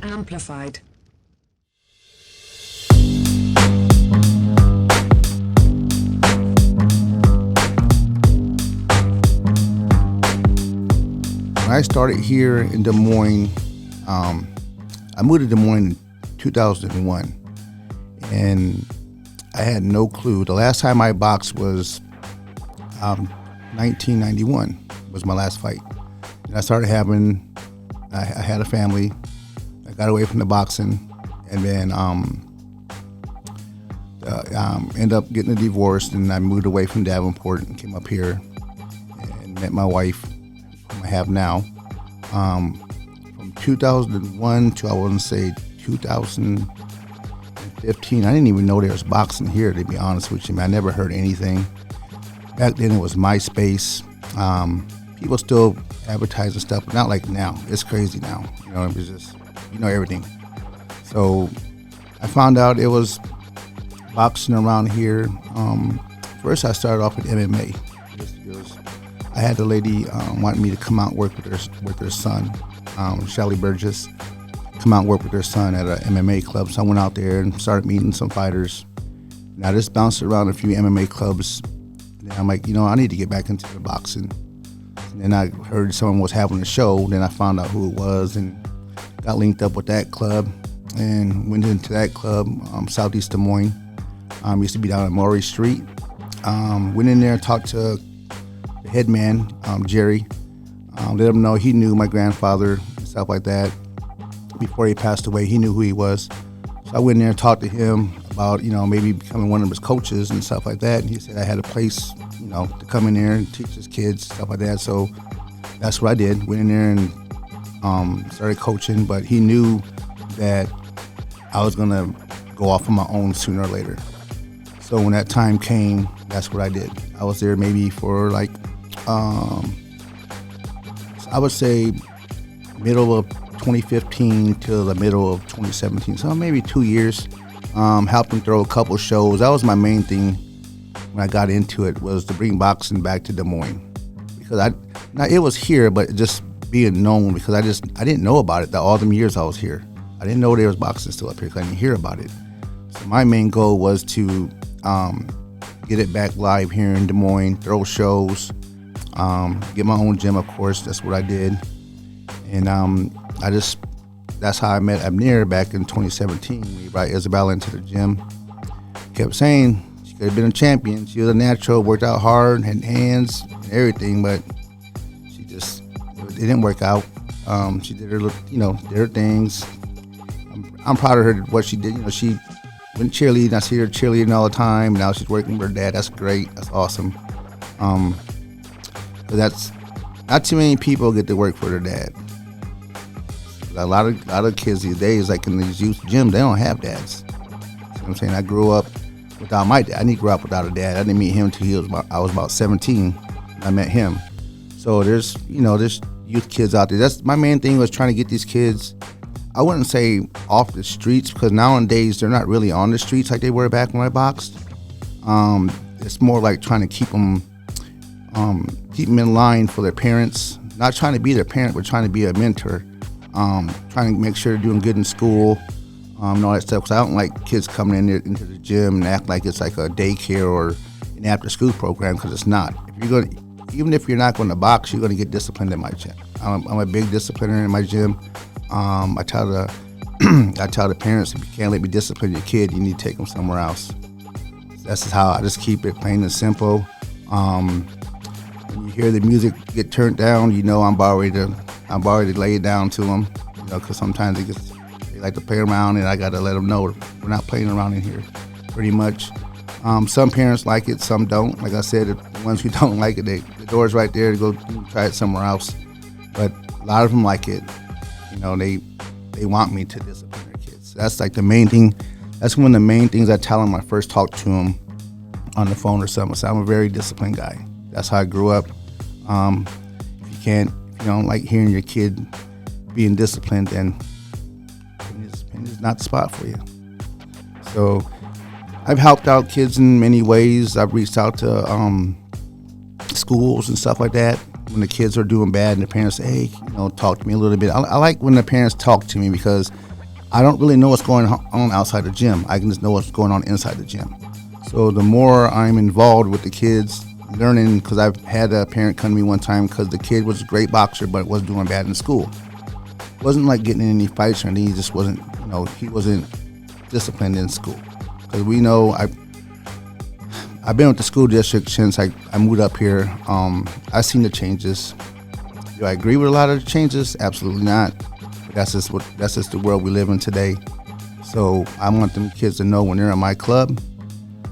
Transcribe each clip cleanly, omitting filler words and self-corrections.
amplified. When I started here in Des Moines, I moved to Des Moines in 2001, and I had no clue. The last time I boxed was 1991 was my last fight. And I started I had a family. I got away from the boxing, and then ended up getting a divorce, and I moved away from Davenport and came up here and met my wife, whom I have now. From 2001 to, I wouldn't say, 2015, I didn't even know there was boxing here, to be honest with you. I never heard anything. Back then it was MySpace. People still advertising stuff, but not like now. It's crazy now. You know, it was just, everything. So I found out it was boxing around here. First I started off with MMA. I had the lady wanted me to come out and work with her son, Shelly Burgess, come out and work with her son at an MMA club. So I went out there and started meeting some fighters. And I just bounced around a few MMA clubs. And I'm like, I need to get back into the boxing. And then I heard someone was having a show. Then I found out who it was and got linked up with that club and went into that club, Southeast Des Moines. Used to be down on Maury Street. Went in there and talked to the head man, Jerry. Let him know he knew my grandfather and stuff like that. Before he passed away, he knew who he was. So I went in there and talked to him about, maybe becoming one of his coaches and stuff like that. And he said I had a place, to come in there and teach his kids, stuff like that. So that's what I did. Went in there and started coaching, but he knew that I was going to go off on my own sooner or later. So when that time came, that's what I did. I was there maybe for I would say middle of 2015 to the middle of 2017. So maybe 2 years. Helped him throw a couple shows. That was my main thing when I got into it, was to bring boxing back to Des Moines. Because it was here, but just being known, because I didn't know about it all them years I was here. I didn't know there was boxing still up here because I didn't hear about it. So my main goal was to get it back live here in Des Moines, throw shows, get my own gym, of course. That's what I did. And that's how I met Abner back in 2017. We brought Isabella into the gym. Kept saying she could have been a champion. She was a natural, worked out hard, had hands and everything, but it didn't work out. She did her, did her things. I'm proud of her, what she did. She went cheerleading. I see her cheerleading all the time. Now she's working with her dad. That's great. That's awesome. But that's not too many people get to work for their dad. A lot of kids these days, like in these youth gyms, they don't have dads. You know what I'm saying? I grew up without my dad. I didn't grow up without a dad. I didn't meet him until I was about 17. I met him. So there's youth kids out there. That's my main thing, was trying to get these kids, I wouldn't say off the streets, because nowadays they're not really on the streets like they were back when I boxed. It's more like trying to keep them in line for their parents. Not trying to be their parent, but trying to be a mentor. Trying to make sure they're doing good in school, and all that stuff. Because I don't like kids coming in there into the gym and act like it's like a daycare or an after-school program, because it's not. Even if you're not going to box, you're going to get disciplined in my gym. I'm a big discipliner in my gym. I tell the parents, if you can't let me discipline your kid, you need to take them somewhere else. That's just how I just keep it plain and simple. When you hear the music get turned down, I'm about ready to lay it down to them, because sometimes they like to play around, and I got to let them know we're not playing around in here, pretty much. Some parents like it, some don't. Like I said, the ones who don't like it, the door's right there to go try it somewhere else. But a lot of them like it. They want me to discipline their kids. That's like the main thing. That's one of the main things I tell them when I first talk to them on the phone or something. So I'm a very disciplined guy. That's how I grew up. If you don't like hearing your kid being disciplined, then it's not the spot for you. So I've helped out kids in many ways. I've reached out to schools and stuff like that when the kids are doing bad and the parents say, hey, talk to me a little bit. I like when the parents talk to me, because I don't really know what's going on outside the gym. I can just know what's going on inside the gym. So the more I'm involved with the kids, learning, because I've had a parent come to me one time because the kid was a great boxer but was doing bad in school. Wasn't like getting in any fights or anything. He just wasn't, he wasn't disciplined in school. Because we know I've been with the school district since I moved up here. I've seen the changes. Do I agree with a lot of the changes? Absolutely not. That's just the world we live in today. So I want them kids to know when they're in my club,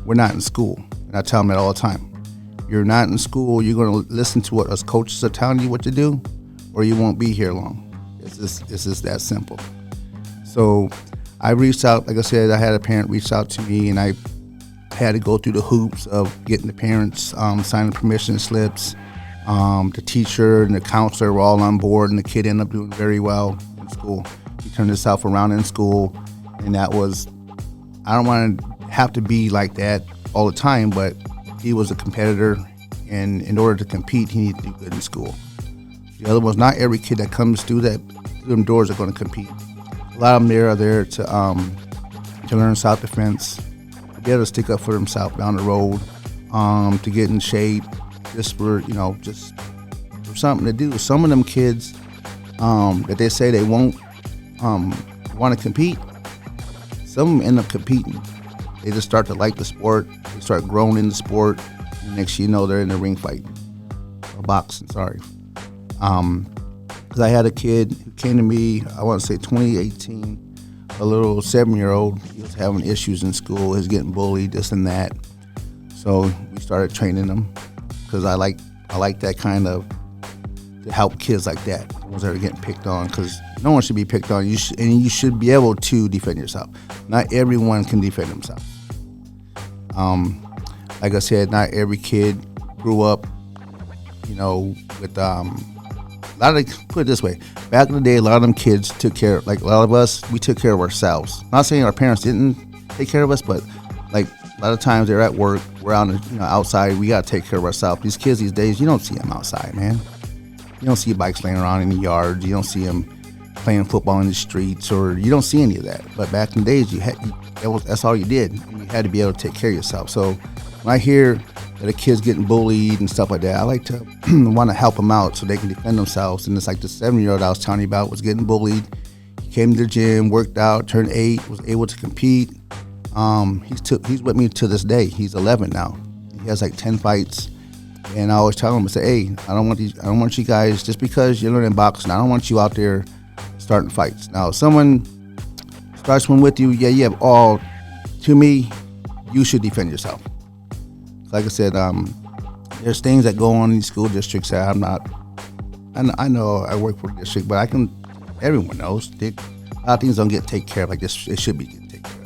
we're not in school. And I tell them that all the time. You're not in school, you're going to listen to what us coaches are telling you what to do, or you won't be here long. It's just that simple. So I reached out, like I said, I had a parent reach out to me, and I had to go through the hoops of getting the parents signing permission slips. The teacher and the counselor were all on board, and the kid ended up doing very well in school. He turned himself around in school, and that was, I don't want to have to be like that all the time, but he was a competitor, and in order to compete, he needed to do good in school. The other ones, not every kid that comes through them doors are going to compete. A lot of them are there to learn self-defense, to be able to stick up for themselves down the road, to get in shape, just for something to do. Some of them kids that they say they won't want to compete, some of them end up competing. They just start to like the sport. They start growing in the sport. And next thing you know, they're in the ring fighting. Or boxing, sorry. Because I had a kid who came to me, I want to say 2018, a little 7-year-old. He was having issues in school. He was getting bullied, this and that. So we started training him because I like that kind of, to help kids like that, the ones that are getting picked on, because no one should be picked on. You should be able to defend yourself. Not everyone can defend themselves. Like I said, not every kid grew up, with a lot of, put it this way, back in the day, a lot of them kids took care, like a lot of us, we took care of ourselves. Not saying our parents didn't take care of us, but like a lot of times they're at work, we're out, outside, we gotta take care of ourselves. These kids these days, you don't see them outside, man. You don't see bikes laying around in the yards. You don't see them playing football in the streets, or you don't see any of that. But back in the days, that's all you did. You had to be able to take care of yourself. So when I hear that a kid's getting bullied and stuff like that, I like to want to help them out so they can defend themselves. And it's like the 7-year-old I was telling you about was getting bullied. He came to the gym, worked out, turned 8, was able to compete. He's with me to this day. He's 11 now. He has like 10 fights. And I always tell them, I say, hey, I don't want you guys, just because you're learning boxing, I don't want you out there starting fights. Now, if someone starts one with you, you have all, to me, you should defend yourself. Like I said, there's things that go on in these school districts that I'm not, I know I work for a district, but everyone knows, a lot of things don't get taken care of like this, it should be getting taken care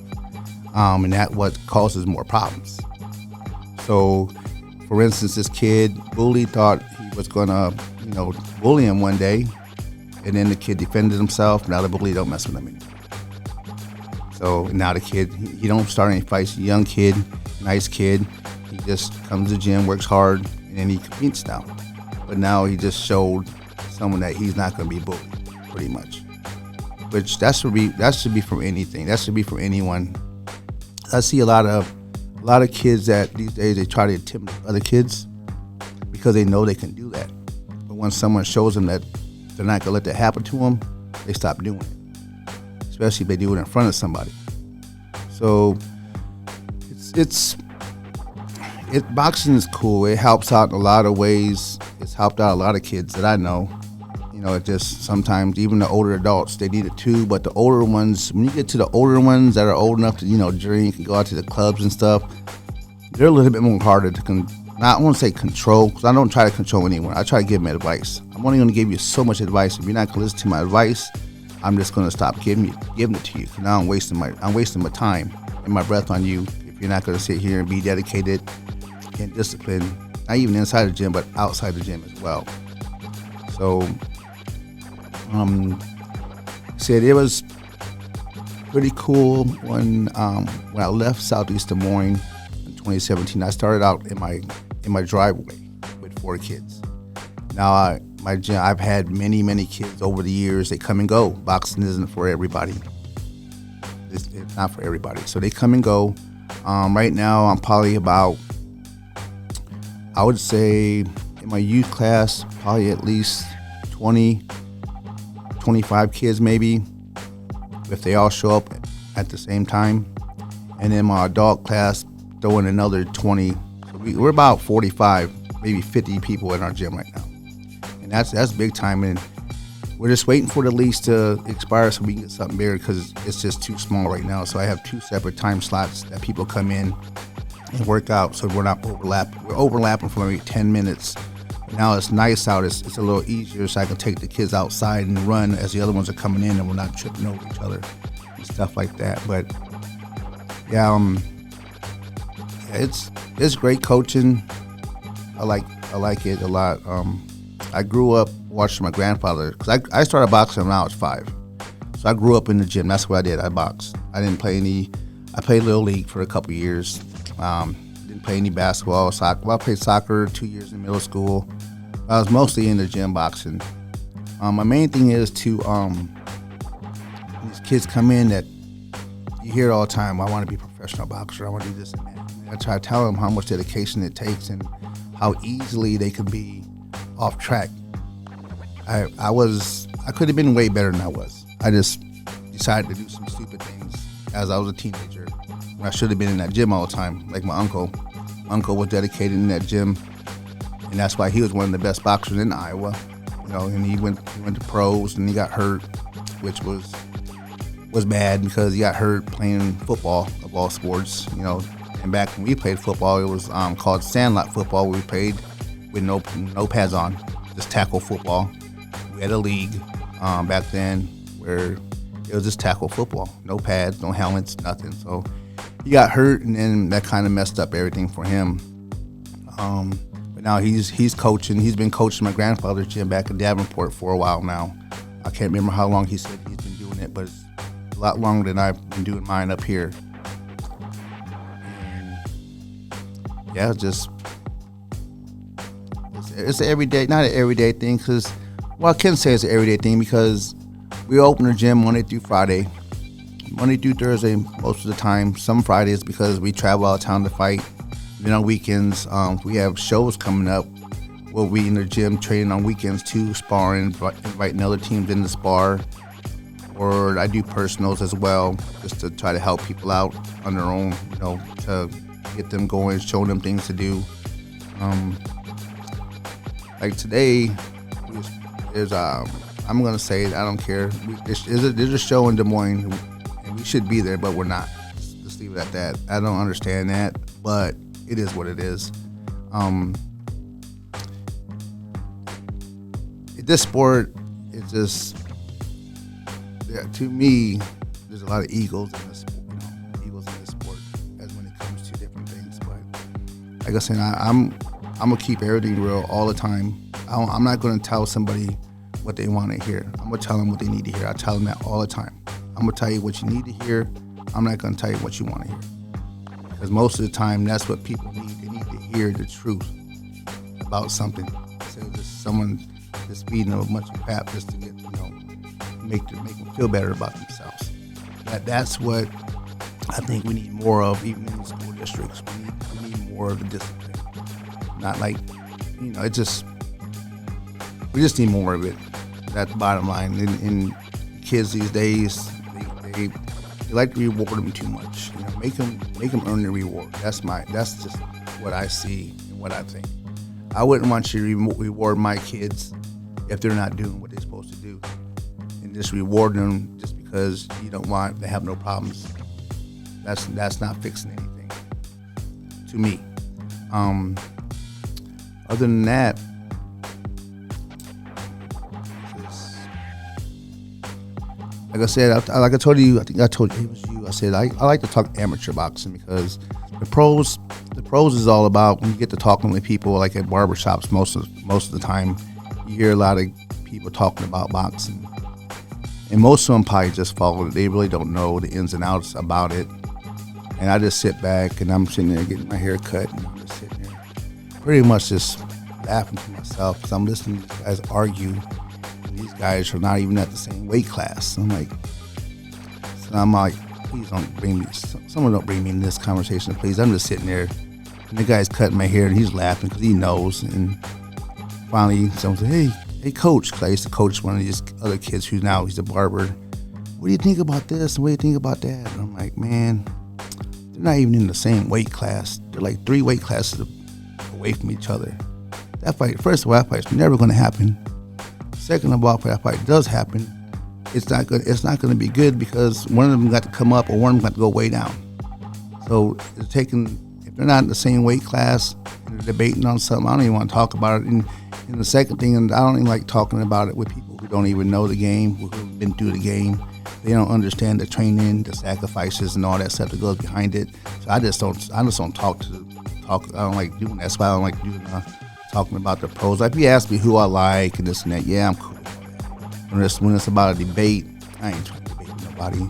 of. And that's what causes more problems. So, for instance, this kid, bully, thought he was going to, bully him one day, and then the kid defended himself. Now the bully don't mess with him anymore. So now the kid, he don't start any fights. A young kid, nice kid. He just comes to the gym, works hard, and then he competes now. But now he just showed someone that he's not going to be bullied, pretty much. Which that should be from anything. That should be from anyone. I see a lot of kids that these days, they try to intimidate other kids because they know they can do that. But when someone shows them that they're not gonna let that happen to them, they stop doing it. Especially if they do it in front of somebody. So boxing is cool. It helps out in a lot of ways. It's helped out a lot of kids that I know. It just sometimes, even the older adults, they need it too. But the older ones, when you get to the older ones that are old enough to, drink and go out to the clubs and stuff, they're a little bit more harder to, I won't say control, because I don't try to control anyone. I try to give them advice. I'm only going to give you so much advice. If you're not going to listen to my advice, I'm just going to stop giving it to you. Because now I'm wasting my time and my breath on you if you're not going to sit here and be dedicated and disciplined, not even inside the gym, but outside the gym as well. So, said it was pretty cool when I left Southeast Des Moines in 2017. I started out in my driveway with 4 kids. Now my gym, I've had many kids over the years. They come and go. Boxing isn't for everybody. it's not for everybody. So they come and go. Right now, I'm probably about, I would say, in my youth class, probably at least 20, 25 kids maybe, if they all show up at the same time. And then my adult class, throw in another 20. So we're about 45, maybe 50 people in our gym right now. And that's big time. And we're just waiting for the lease to expire so we can get something bigger, because it's just too small right now. So I have 2 separate time slots that people come in and work out, so we're not overlapping. We're overlapping for maybe 10 minutes. But now it's nice out. It's a little easier, so I can take the kids outside and run as the other ones are coming in, and we're not tripping over each other and stuff like that. But yeah, it's great coaching. I like it a lot. I grew up watching my grandfather, because I started boxing when I was 5. So I grew up in the gym. That's what I did. I boxed. I didn't play I played Little League for a couple years. Didn't play any basketball or soccer. Well, I played soccer 2 years in middle school. I was mostly in the gym boxing. My main thing is to, these kids come in that you hear all the time, I want to be a professional boxer, I want to do this and that. And I try to tell them how much dedication it takes and how easily they can be off track. I could have been way better than I was. I just decided to do some stupid things as I was a teenager. I should have been in that gym all the time, like my uncle. My uncle was dedicated in that gym, and that's why he was one of the best boxers in Iowa. And he went to pros, and he got hurt, which was bad, because he got hurt playing football of all sports. And back when we played football, it was called sandlot football. We played with no pads on, just tackle football. We had a league back then where it was just tackle football, no pads, no helmets, nothing. So he got hurt, and then that kind of messed up everything for him. But now he's coaching. He's been coaching my grandfather's gym back in Davenport for a while now. I can't remember how long he said he's been doing it, but it's a lot longer than I've been doing mine up here. And yeah, it's an everyday, not an everyday thing, because, well, I can say it's an everyday thing because we open the gym Monday through Friday, Monday through Thursday most of the time. Some Fridays because we travel out of town to fight. Then on weekends, we have shows coming up. We'll be in the gym training on weekends too, sparring, inviting other teams in to spar. Or I do personals as well, just to try to help people out on their own, to get them going, show them things to do. Like today, there's I'm gonna say it, I don't care. There's a show in Des Moines, and we should be there, but we're not. Just leave it at that. I don't understand that, but it is what it is. This sport is just, to me, there's a lot of egos in this sport. Egos in this sport, as when it comes to different things. But like I said, I'm gonna keep everything real all the time. I'm not gonna tell somebody what they want to hear. I'm gonna tell them what they need to hear. I tell them that all the time. I'm gonna tell you what you need to hear. I'm not gonna tell you what you want to hear, because most of the time that's what people need. They need to hear the truth about something, instead of just someone just feeding them a bunch of crap just to get, make them feel better about themselves. That's what I think we need more of, even in the school districts. We need more of the discipline. Not like, it just, we just need more of it. That's the bottom line. And kids these days, they like to reward them too much. Make them earn the reward. That's just what I see and what I think. I wouldn't want you to reward my kids if they're not doing what they're supposed to do, and just reward them just because you don't want to have no problems. That's not fixing anything to me. Other than that, like I said, like I told you, I think I told you, it was you. I said I like to talk amateur boxing, because the pros is all about when you get to talking with people, like at barbershops. Most of the time, you hear a lot of people talking about boxing, and most of them probably just follow it. They really don't know the ins and outs about it. And I just sit back and I'm sitting there getting my hair cut, and I'm just sitting there, pretty much just laughing to myself, because I'm listening to these guys argue. These guys are not even at the same weight class. I'm like, please don't bring me, someone don't bring me in this conversation, please. I'm just sitting there, and the guy's cutting my hair, and he's laughing because he knows. And finally, someone said, hey, coach, because I used to coach one of these other kids he's a barber. What do you think about this, and what do you think about that? And I'm like, man, they're not even in the same weight class. They're like 3 weight classes away from each other. That fight, first of all, that fight's never going to happen. Second of all, if that fight does happen, it's not going to be good because one of them got to come up or one of them got to go way down. So if they're not in the same weight class and they're debating on something, I don't even want to talk about it. And the second thing, and I don't even like talking about it with people who don't even know the game, who've been through the game. They don't understand the training, the sacrifices, and all that stuff that goes behind it. So I just don't talk. I don't like doing that. That's why I don't like doing talking about the pros. Like if you ask me who I like and this and that, yeah, I'm cool. When it's about a debate, I ain't trying to debate with nobody.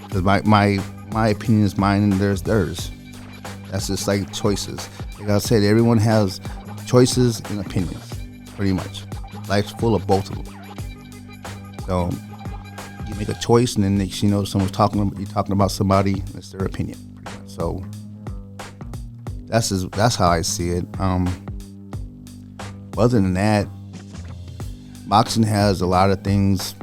Because my opinion is mine and theirs. That's just like choices. Like I said, everyone has choices and opinions, pretty much. Life's full of both of them. So you make a choice, and then next you know you're talking about somebody. That's their opinion, pretty much. So that's how I see it. Other than that, boxing has a lot of things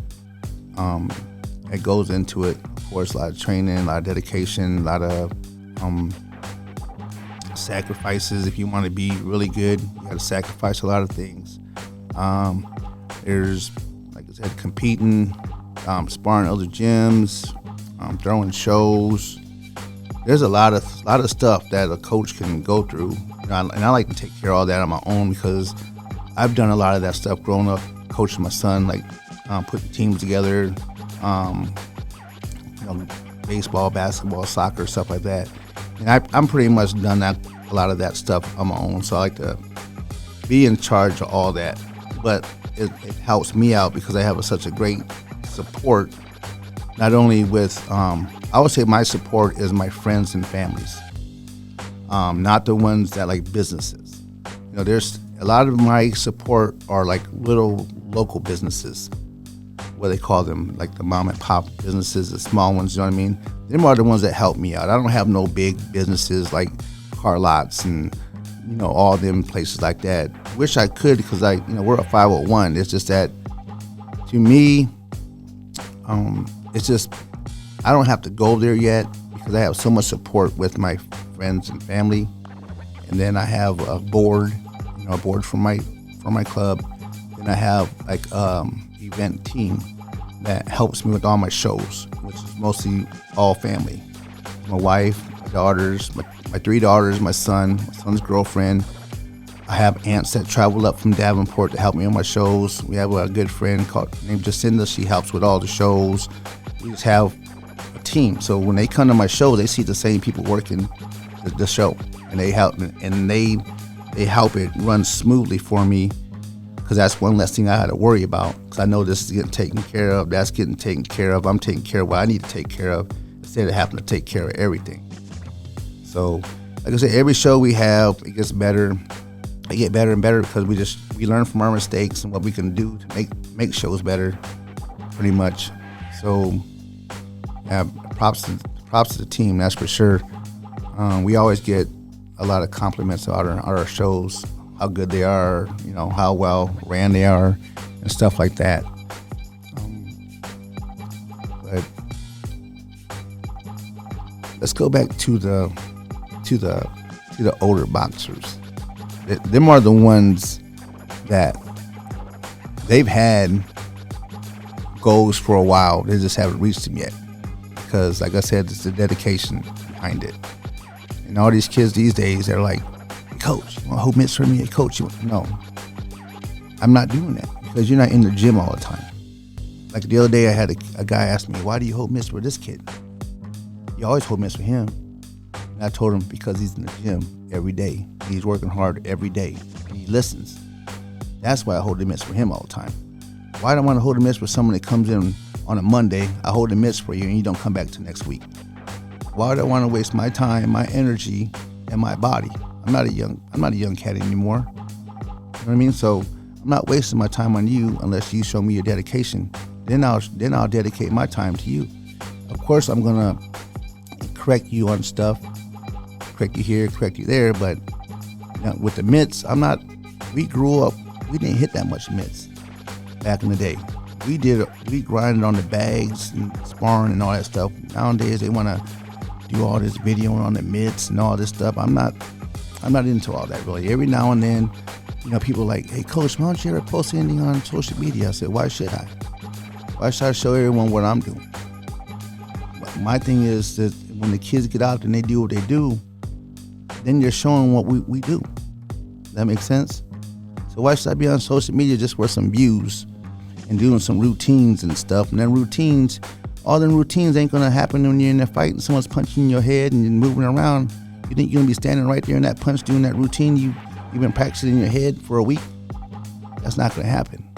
that goes into it. Of course, a lot of training, a lot of dedication, a lot of sacrifices. If you want to be really good, you got to sacrifice a lot of things. There's, like I said, competing, sparring other gyms, throwing shows. There's a lot of stuff that a coach can go through, and I like to take care of all that on my own because I've done a lot of that stuff growing up, coaching my son, like putting teams together, baseball, basketball, soccer, stuff like that. And I'm pretty much done a lot of that stuff on my own. So I like to be in charge of all that. But it helps me out because I have such a great support. Not only with, I would say my support is my friends and families, not the ones that like businesses. There's a lot of my support are like little local businesses, what they call them, like the mom and pop businesses, the small ones, you know what I mean? Them are the ones that help me out. I don't have no big businesses like car lots and, all them places like that. Wish I could because we're a 501. It's just that to me, it's just, I don't have to go there yet because I have so much support with my friends and family. And then I have a board, a board for my club. And I have like event team that helps me with all my shows, which is mostly all family. My wife, my daughters, my 3 daughters, my son's girlfriend. I have aunts that travel up from Davenport to help me on my shows. We have a good friend named Jacinda. She helps with all the shows. We just have a team. So when they come to my show, they see the same people working the show, and they help it run smoothly for me. Because that's one less thing I had to worry about. Because I know this is getting taken care of, that's getting taken care of. I'm taking care of what I need to take care of instead of having to take care of everything. So, like I said, every show we have, it gets better. It get better and better because we learn from our mistakes and what we can do to make shows better, pretty much. So, props to the team, that's for sure. We always get a lot of compliments on our shows. How good they are, how well ran they are, and stuff like that. But let's go back to the older boxers. Them are the ones that they've had goals for a while. They just haven't reached them yet because, like I said, it's the dedication behind it. And all these kids these days, they're like, coach, you want to hold mitts for me? Hey, coach, no. I'm not doing that because you're not in the gym all the time. Like the other day, I had a guy ask me, why do you hold mitts for this kid? You always hold mitts for him. And I told him because he's in the gym every day. He's working hard every day. And he listens. That's why I hold the mitts for him all the time. Why do I want to hold the mitts for someone that comes in on a Monday? I hold the mitts for you and you don't come back till next week. Why do I want to waste my time, my energy, and my body? I'm not a young cat anymore. You know what I mean? So I'm not wasting my time on you unless you show me your dedication. Then I'll dedicate my time to you. Of course, I'm gonna correct you on stuff, correct you here, correct you there. But with the mitts, we grew up, we didn't hit that much mitts back in the day. We grinded on the bags and sparring and all that stuff. Nowadays, they want to do all this video on the mitts and all this stuff. I'm not into all that really. Every now and then, people are like, hey coach, why don't you ever post anything on social media? I said, why should I? Why should I show everyone what I'm doing? But my thing is that when the kids get out and they do what they do, then you're showing what we do. Does that make sense? So why should I be on social media just for some views and doing some routines and stuff? And then all them routines ain't gonna happen when you're in a fight and someone's punching your head and you're moving around. You think you're gonna be standing right there in that punch doing that routine you've been practicing in your head for a week? That's not gonna happen.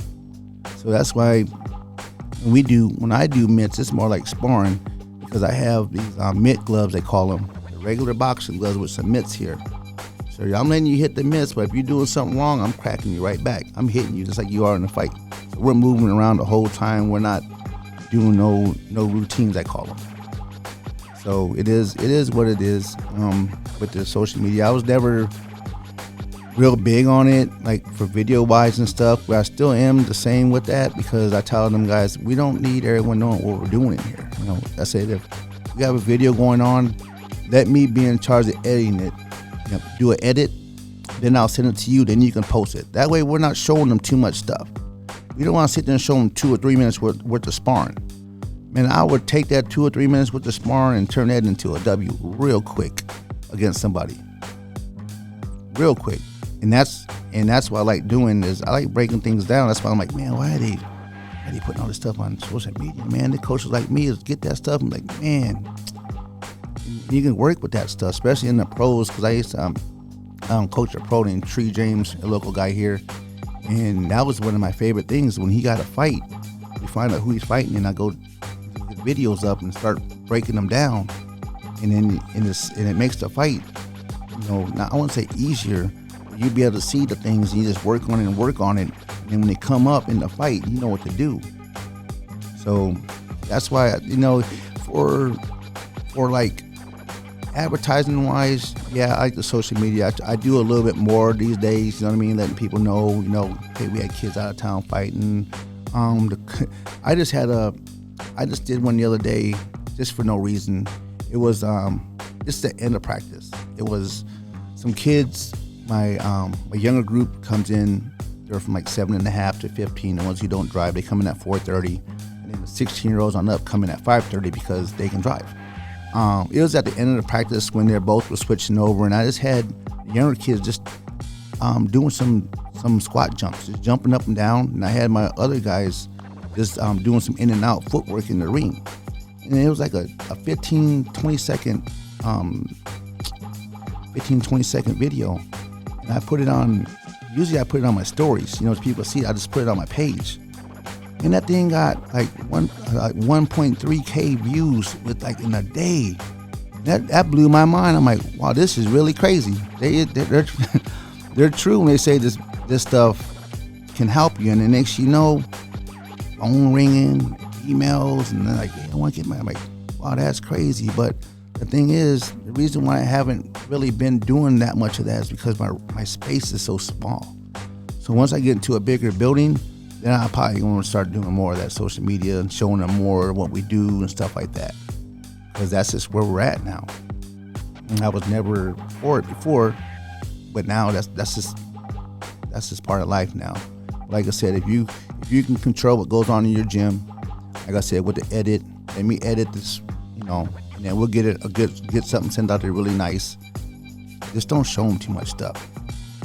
So that's why when I do mitts, it's more like sparring, because I have these mitt gloves, they call them, the regular boxing gloves with some mitts here. So I'm letting you hit the mitts, but if you're doing something wrong, I'm cracking you right back. I'm hitting you just like you are in a fight. So we're moving around the whole time. We're not doing no routines, I call them. So it is what it is with the social media. I was never real big on it, like for video wise and stuff, but I still am the same with that, because I tell them guys, we don't need everyone knowing what we're doing in here. I said, if we have a video going on, let me be in charge of editing it. Do an edit, then I'll send it to you, then you can post it. That way we're not showing them too much stuff. We don't want to sit there and show them 2 or 3 minutes worth of sparring. Man, I would take that 2 or 3 minutes worth of sparring and turn that into a W real quick against somebody. Real quick. And that's what I like doing, is I like breaking things down. That's why I'm like, man, why are they putting all this stuff on social media? Man, the coaches like me is get that stuff. I'm like, man, you can work with that stuff, especially in the pros, because I used to coach a pro named Tree James, a local guy here, and that was one of my favorite things. When he got a fight, we find out who he's fighting, and I go get videos up and start breaking them down, and then it makes the fight, not, I wouldn't say easier, but you'd be able to see the things, and you just work on it, and when they come up in the fight, you know what to do. So that's why, for like advertising wise, yeah, I like the social media. I do a little bit more these days, letting people know, hey, we had kids out of town fighting. I just did one the other day just for no reason. It was just the end of practice. It was some kids, my younger group comes in, they're from like 7.5 to 15. The ones who don't drive, they come in at 4:30, and then the 16-year-olds on up come in at 5:30 because they can drive. It was at the end of the practice when they both were switching over, and I just had the younger kids just doing some squat jumps, just jumping up and down, and I had my other guys just doing some in and out footwork in the ring. And it was like a 15-20 second video, and I put it on. Usually I put it on my stories, as people see it, I just put it on my page. And that thing got like 1.3K views in a day. That blew my mind. I'm like, wow, this is really crazy. They're true when they say this stuff can help you. And the next phone ringing, emails, and they're like, hey, I want to get my. I'm like, wow, that's crazy. But the thing is, the reason why I haven't really been doing that much of that is because my space is so small. So once I get into a bigger building, then I'm probably going to start doing more of that social media and showing them more of what we do and stuff like that. Because that's just where we're at now. And I was never for it before, but now that's just part of life now. Like I said, if you can control what goes on in your gym, like I said, with the edit, let me edit this, and then we'll get something sent out there really nice. Just don't show them too much stuff.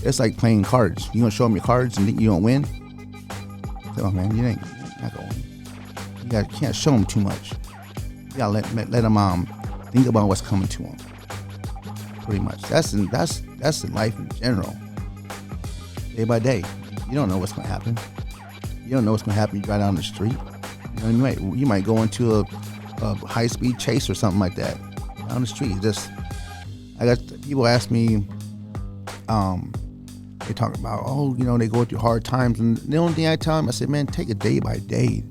It's like playing cards. You gonna show them your cards and you don't win? Oh man, you're not gonna win. You can't show them too much. You gotta let them think about what's coming to them. Pretty much. That's in life in general. Day by day, you don't know what's gonna happen. You don't know what's gonna happen. You drive down the street. You might go into a high-speed chase or something like that down the street. I got people ask me. They talk about, they go through hard times, and the only thing I tell them, I said, man, take it day by day.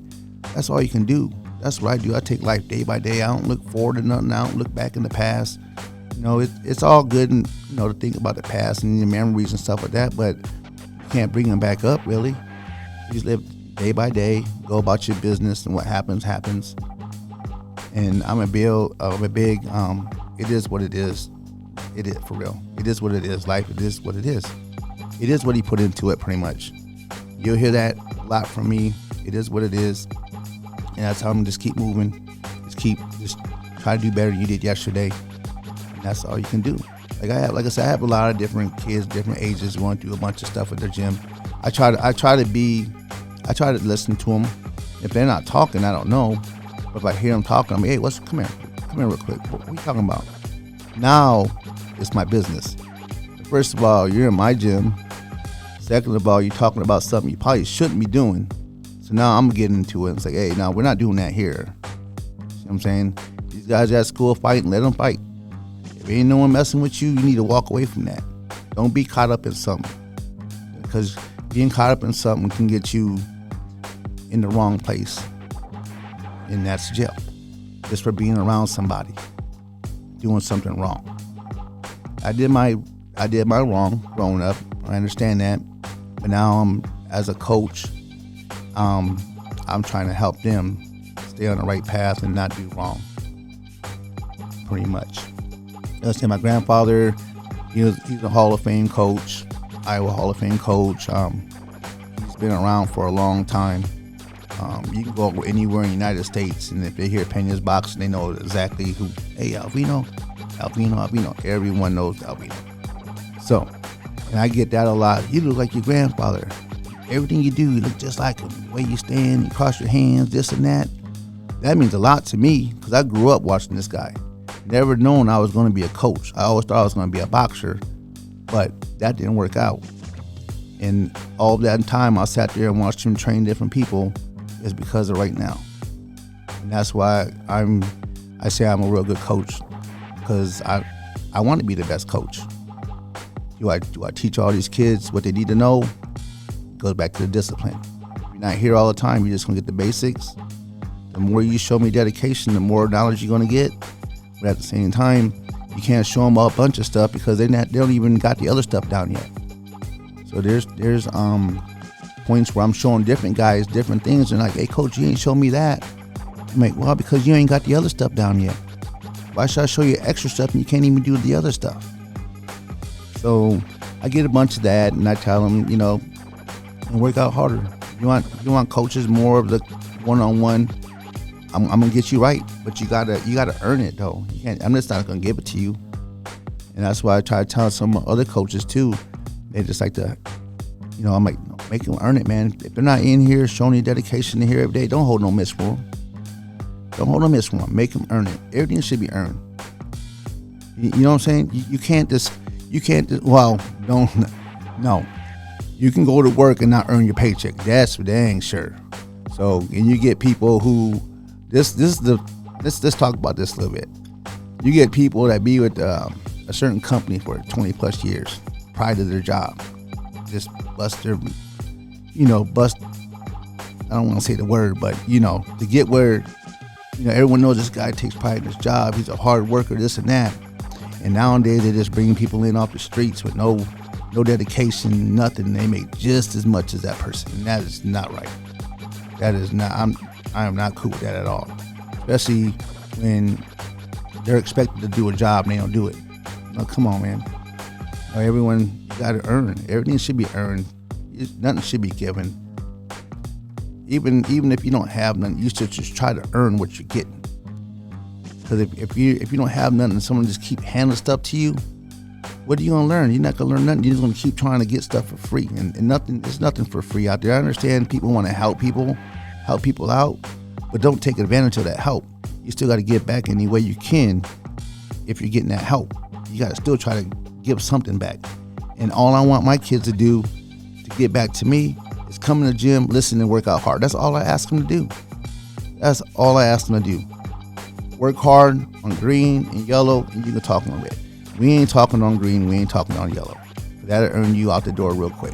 That's all you can do. That's what I do. I take life day by day. I don't look forward to nothing. I don't look back in the past. It's all good and to think about the past and your memories and stuff like that, but you can't bring them back up really. You just live day by day, go about your business, and what happens. And I'm a big it is what it is. It is for real. It is what it is. Life, it is what it is. It is what he put into it, pretty much. You'll hear that a lot from me. It is what it is. And that's how I'm just keep moving. Just try to do better than you did yesterday. And that's all you can do. Like I said, I have a lot of different kids, different ages, going through a bunch of stuff at their gym. I try to listen to them. If they're not talking, I don't know. But if I hear them talking, I'm like, hey, come here real quick. What are you talking about? Now it's my business. First of all, you're in my gym. Second of all, you're talking about something you probably shouldn't be doing. So now I'm getting into it. It's like, hey, now we're not doing that here. See what I'm saying? These guys at school fighting, let them fight. If ain't no one messing with you, you need to walk away from that. Don't be caught up in something. Because being caught up in something can get you in the wrong place. And that's jail. Just for being around somebody, doing something wrong. I did my wrong growing up. I understand that. But now as a coach, I'm trying to help them stay on the right path and not do wrong. Pretty much. Let's say my grandfather, he's a Hall of Fame coach, Iowa Hall of Fame coach. He's been around for a long time. You can go anywhere in the United States, and if they hear Peña's boxing, they know exactly who. Hey, Alvino. Everyone knows Alvino. So, and I get that a lot. You look like your grandfather. Everything you do, you look just like him. The way you stand, you cross your hands, this and that. That means a lot to me because I grew up watching this guy. Never known I was going to be a coach. I always thought I was going to be a boxer, but that didn't work out. And all of that time, I sat there and watched him train different people. Is because of right now. And that's why I say I'm a real good coach, because I want to be the best coach. Do I teach all these kids what they need to know? It goes back to the discipline. If you're not here all the time, you're just going to get the basics. The more you show me dedication, the more knowledge you're going to get. But at the same time, you can't show them a bunch of stuff because they don't even got the other stuff down yet. So there's points where I'm showing different guys different things, and like, hey coach, you ain't show me that. I'm like, well, because you ain't got the other stuff down yet. Why should I show you extra stuff and you can't even do the other stuff? So I get a bunch of that, and I tell them, and work out harder. You want coaches more of the one-on-one. I'm gonna get you right, but you gotta earn it though. You can't. I'm just not gonna give it to you. And that's why I try to tell some other coaches too. They just like to, I'm like, make them earn it, man. If they're not in here showing you dedication to here every day, don't hold no miss for them. Don't hold no miss for them. Make them earn it. Everything should be earned. You know what I'm saying? You can't, no. You can go to work and not earn your paycheck. That's for dang sure. So, and you get people who, let's talk about this a little bit. You get people that be with a certain company for 20 plus years, pride of their job. Just bust their, I don't want to say the word, but, to get where, everyone knows this guy takes pride in his job. He's a hard worker, this and that. And nowadays they're just bringing people in off the streets with no dedication, nothing. They make just as much as that person. And that is not right. That is not, I am not cool with that at all. Especially when they're expected to do a job and they don't do it. No, come on, man. Everyone, you got to earn. Everything should be earned. Nothing should be given. Even if you don't have nothing, you should just try to earn what you're getting. Because if you don't have nothing and someone just keep handing stuff to you, what are you gonna learn? You're not gonna learn nothing. You're just gonna keep trying to get stuff for free, and there's nothing for free out there. I understand people want to help people out, but don't take advantage of that help. You still got to give back any way you can. If you're getting that help, you got to still try to give something back. And all I want my kids to do to get back to me is come in the gym, listen, and work out hard. That's all I ask them to do. That's all I ask them to do. Work hard on green and yellow, and you can talk on red. We ain't talking on green, we ain't talking on yellow. That'll earn you out the door real quick.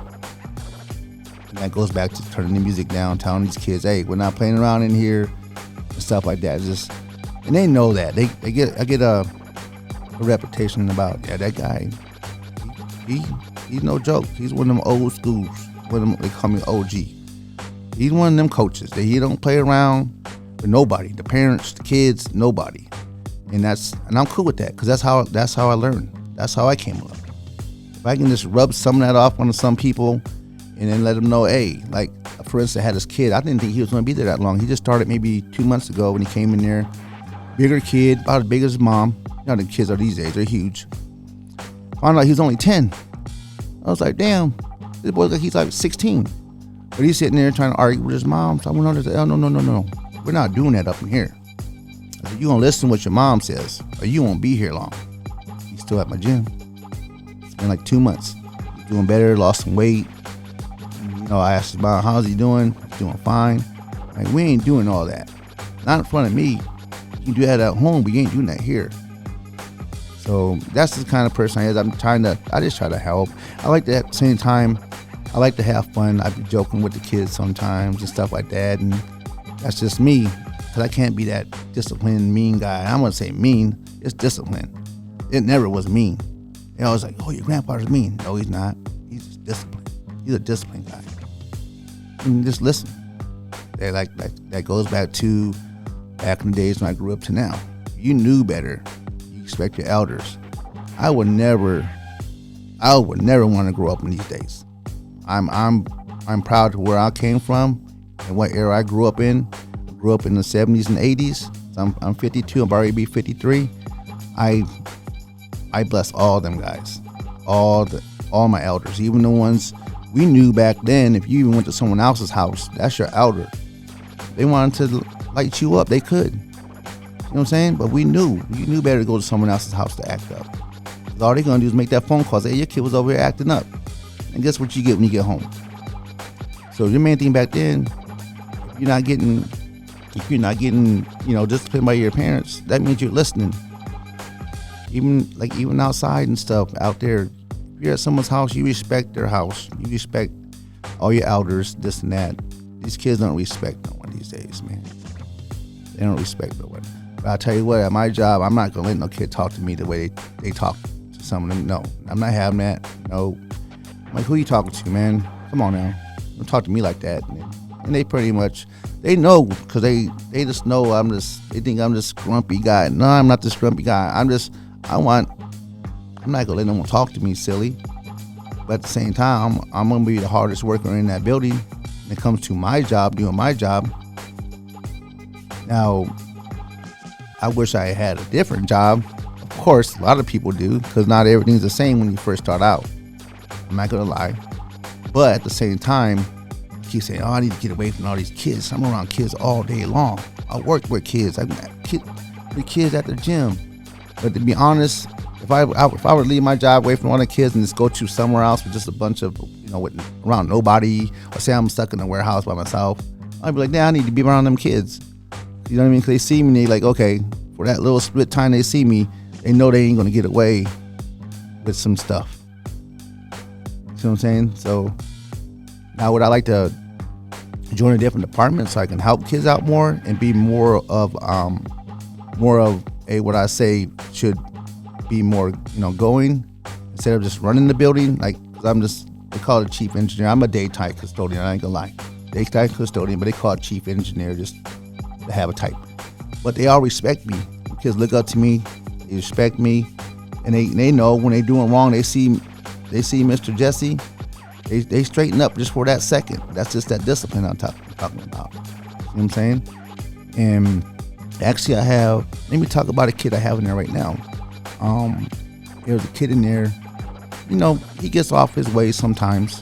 And that goes back to turning the music down, telling these kids, hey, we're not playing around in here. stuff like that. And they know that. I get a reputation about, yeah, that guy, he's no joke. He's one of them old schools. One of them, they call me OG. He's one of them coaches that he don't play around with nobody, the parents, the kids, nobody. And I'm cool with that, because that's how I learned. That's how I came up. If I can just rub some of that off on some people and then let them know, hey, like, for instance, I had this kid. I didn't think he was going to be there that long. He just started maybe 2 months ago when he came in there. Bigger kid, about as big as his mom. You know, the kids are these days, they're huge. Found out he was only 10. I was like, damn, this boy, he's like 16. But he's sitting there trying to argue with his mom. So I went on to say, oh, no. We're not doing that up in here. I said, you gonna listen to what your mom says, or you won't be here long. He's still at my gym. It's been like 2 months. He's doing better, lost some weight. You know, I asked his mom, how's he doing? He's doing fine. Like, we ain't doing all that. Not in front of me. You can do that at home, but you ain't doing that here. So that's the kind of person I am. I just try to help. I like to, at the same time, I like to have fun. I be joking with the kids sometimes and stuff like that. And that's just me, because I can't be that disciplined, mean guy. I'm going to say mean. It's discipline. It never was mean. They always like, oh, your grandfather's mean. No, he's not. He's just disciplined. He's a disciplined guy. And just listen. That goes back to back in the days when I grew up to now. You knew better. You respect your elders. I would never want to grow up in these days. I'm proud of where I came from and what era I grew up in. I grew up in the 70s and 80s. So I'm 52. I'm already be 53. I bless all them guys, all my elders, even the ones we knew back then. If you even went to someone else's house, that's your elder. They wanted to light you up, they could. You know what I'm saying? But you knew better to go to someone else's house to act up. All they're gonna do is make that phone call, say, hey, your kid was over here acting up. And guess what you get when you get home? So your main thing back then, if you're not getting, disciplined by your parents, that means you're listening. Even outside and stuff out there, if you're at someone's house, you respect their house. You respect all your elders, this and that. These kids don't respect no one these days, man. They don't respect no one. But I'll tell you what, at my job, I'm not gonna let no kid talk to me the way they talk to some of them. No, I'm not having that. No. I'm like, who you talking to, man? Come on now. Don't talk to me like that. And they pretty much, they know, because they just know they think I'm this grumpy guy. No, I'm not this grumpy guy. I'm not gonna let no one talk to me, silly. But at the same time, I'm gonna be the hardest worker in that building when it comes to my job, doing my job. Now, I wish I had a different job. Of course, a lot of people do, because not everything's the same when you first start out. I'm not gonna lie. But at the same time, I keep saying, oh, I need to get away from all these kids. I'm around kids all day long. I work with kids. I with kids at the gym. But to be honest, if I were to leave my job away from all the kids and just go to somewhere else with just a bunch of, around nobody, or say I'm stuck in a warehouse by myself, I'd be like, I need to be around them kids. You know what I mean? Because they see me and they like, okay, for that little split time they see me, they know they ain't going to get away with some stuff. You know what I'm saying? So now would I like to join a different department so I can help kids out more and be more of what I say should be more, going instead of just running the building. Like, they call it chief engineer. I'm a daytime custodian. I ain't gonna lie, daytime custodian, but they call it chief engineer just to have a type. But they all respect me. Kids look up to me, they respect me, and they know when they doing wrong. They see Mr. Jesse, they straighten up just for that second. That's just that discipline I'm talking about. You know what I'm saying? And actually, let me talk about a kid I have in there right now. There's a kid in there, he gets off his way sometimes,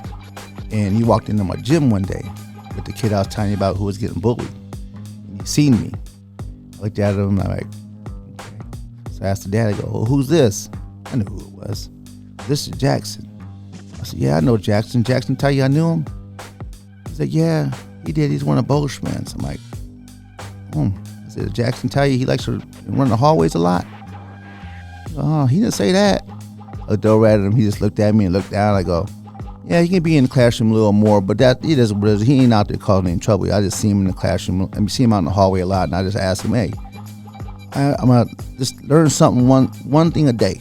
and he walked into my gym one day with the kid I was telling you about who was getting bullied. And he seen me. I looked at him, and I'm like, okay. So I asked the dad, I go, well, who's this? I knew who it was. This is Jackson. I said, yeah, I know Jackson. Jackson tell you I knew him? He said, yeah, he did. He's one of Boschman's. I'm like, I said, Jackson tell you he likes to run the hallways a lot? Oh, he didn't say that. I looked over at him. He just looked at me and looked down. I go, Yeah, he can be in the classroom a little more, but that he doesn't. He ain't out there causing any trouble. I just see him in the classroom. I see him out in the hallway a lot, and I just ask him, "Hey, I'm gonna just learn something one thing a day."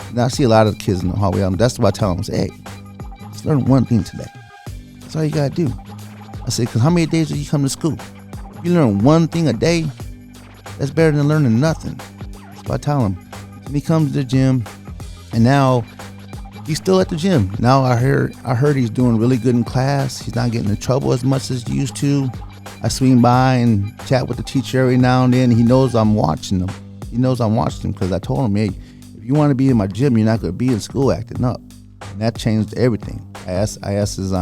And I see a lot of kids in the hallway. That's what I tell them. Say, "Hey, just learn one thing today. That's all you gotta do." I say, "Cause how many days do you come to school? If you learn one thing a day, that's better than learning nothing." That's what I tell him. And he comes to the gym, and now he's still at the gym. Now I heard he's doing really good in class. He's not getting in trouble as much as he used to. I swing by and chat with the teacher every now and then. He knows I'm watching him. He knows I'm watching him because I told him, "Hey, if you want to be in my gym, you're not going to be in school acting up." And that changed everything. I asked his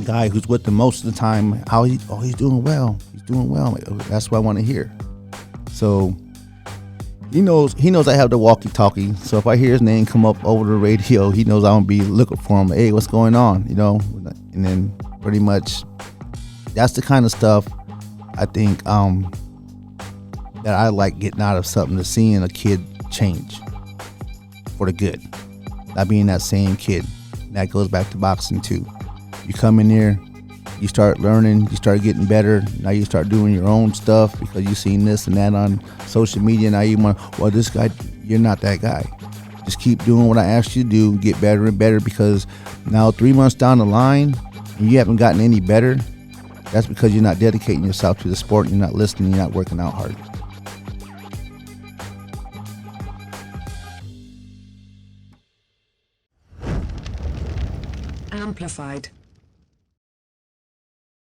guy who's with him most of the time he's doing well. He's doing well. Like, oh, that's what I want to hear. So he knows I have the walkie-talkie. So if I hear his name come up over the radio, he knows I'm gonna be looking for him. Hey, what's going on? And then pretty much that's the kind of stuff I think that I like getting out of something, to seeing a kid change for the good, not being that same kid. That goes back to boxing too. You come in there, you start learning, you start getting better. Now you start doing your own stuff because you've seen this and that on social media. Now you want, well, this guy, you're not that guy. Just keep doing what I asked you to do, get better and better, because now 3 months down the line and you haven't gotten any better, that's because you're not dedicating yourself to the sport, you're not listening, you're not working out hard. Amplified.